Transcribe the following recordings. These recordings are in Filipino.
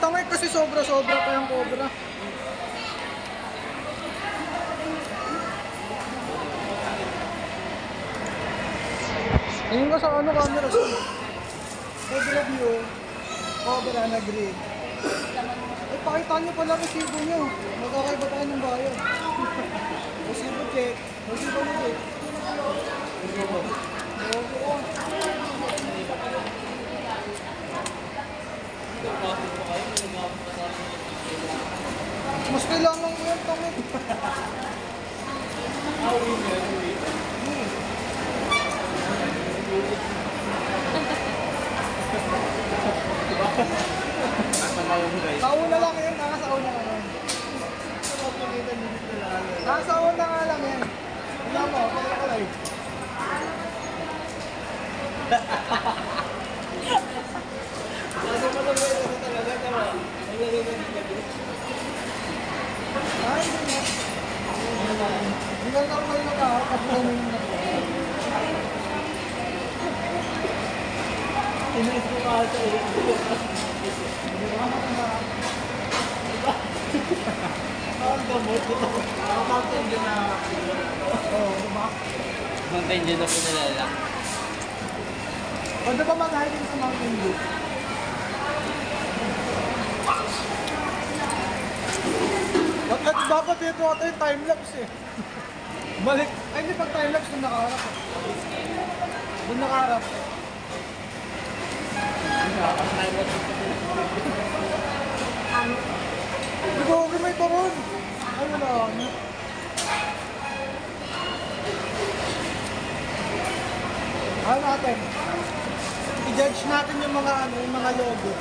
Tangay kasi sobra-sobra pa yung cobra. Tingin ko sa ano camera sa cobra view, cobra na green. Eh, pakita nyo pala resibo nyo. Magkakaiba tayo ng bayan. Resibo check. Resibo mo check. Mas kailangan mo yan, tangit. Sauna lang yan, nakasauna ka yan. Nakasauna nga lang yan. Wala mo, kaya ka lang. Kasi mo lang ito talaga, tama. Ang lalagay na dito. Ay, hindi na. Hindi ka lang kayo nakakapagpunin na. Inis ko ka sa iyo. Ang gamot ito. Mountain Dew na. Oo, diba? Mountain Dew na pinalala. Pwede ba mag-hiking sa Mountain Dew? At dapat dito ito yung time-lapse eh. Balik. Ay, hindi pag time-lapse doon nakaharap eh. Doon nakaharap. Hindi ko okay may turon. Ay, wala. Ano natin? I-judge natin yung mga ano, yung mga logo.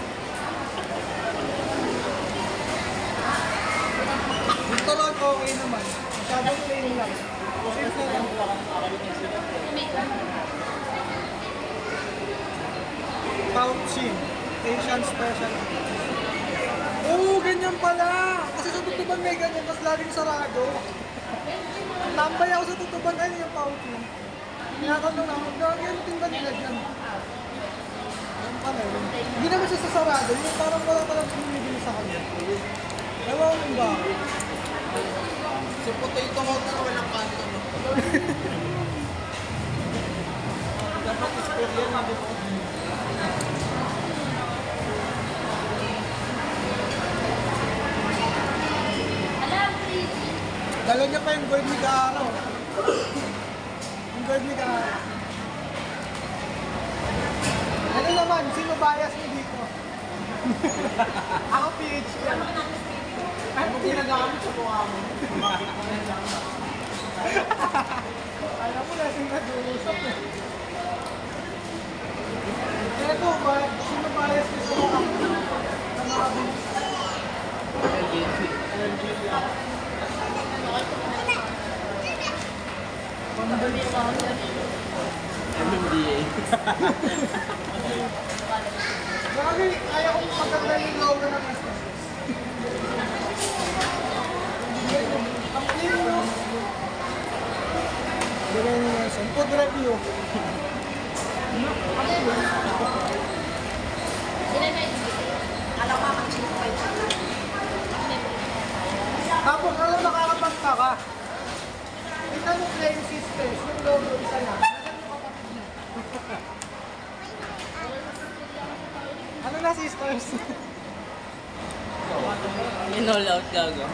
Yung turon okay naman. Masyadong plain lang. Simple lang. Pouching. Asian special. Oo, ganyan pala. Kasi sa tutuban may ganyan, mas laging sarado. Tambay ako sa tutuban, ay yung pouching. Tinatanong ako, gagi, ano tinda nila dyan? Yan pala yun. Hindi naman siya sa sarado, yung parang wala palang bumibili sa kanya. Ewan ko ba? So, potato hot na walang kanto, no? Dapat is-spread yan, mabi ko. Dala niya pa yung gold ni Kaaro. Yung gold ni Kaaro. Ano naman? Sino bias mo dito? Ako PhD. Ay, kung ginagamit sa mukha mo. Alam mo na, nag-uusap eh. Eto, sino bias mo sa mukha mo? Sa mga bilis. Pambalik sa ano? MMDA. Grabe, kaya kong maganda yung logo ng SSS. Ang clean mo. Gawin niyo yung food review. Tapos alam nakakapagta ka. Ito mo claim sisters, yung logo isa lang. Ano na sisters? Yun all out gago.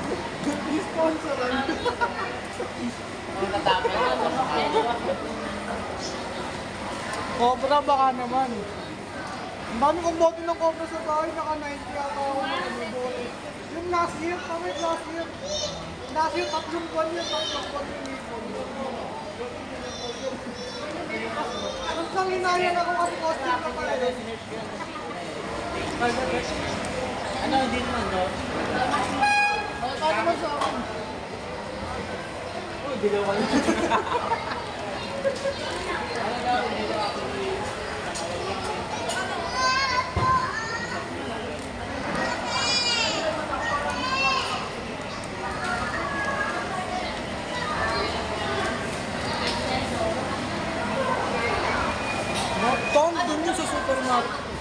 Sponsoran. Ang natapos na ito. Cobra baka naman. Ang dami kong bote ng Cobra sa bahay, naka 90 yata ako nakabote. Yung last year, kami last year. Last year, 3 buwan yun, 3 buwan yun. Tapos nang hinayan ako kasi costume na pala yun. Ano, hindi naman, no? Bakit naman sa akin? Uy, dilaw ka yun. Tom, dun yun sa supermarket.